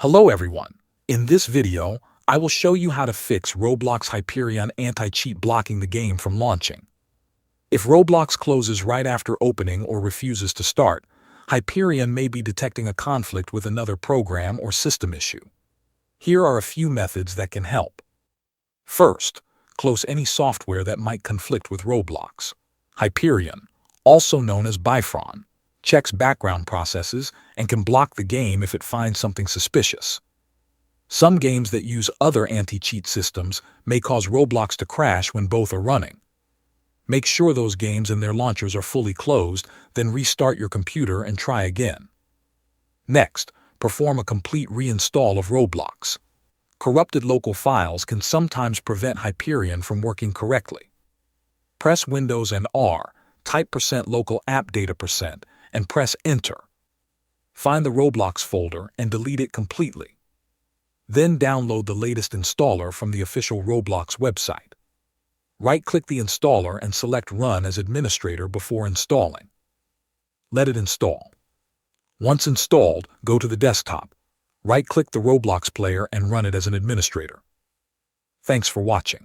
Hello everyone. In this video, I will show you how to fix Roblox Hyperion anti-cheat blocking the game from launching. If Roblox closes right after opening or refuses to start, Hyperion may be detecting a conflict with another program or system issue. Here are a few methods that can help. First, close any software that might conflict with Roblox. Hyperion, also known as Byfron, checks background processes and can block the game if it finds something suspicious. Some games that use other anti-cheat systems may cause Roblox to crash when both are running. Make sure those games and their launchers are fully closed, then restart your computer and try again. Next, perform a complete reinstall of Roblox. Corrupted local files can sometimes prevent Hyperion from working correctly. Press Windows and R, type %local app data %, and press Enter. Find the Roblox folder and delete it completely. Then download the latest installer from the official Roblox website. Right-click the installer and select Run as administrator before installing. Let it install. Once installed, go to the desktop. Right-click the Roblox player and run it as an administrator. Thanks for watching.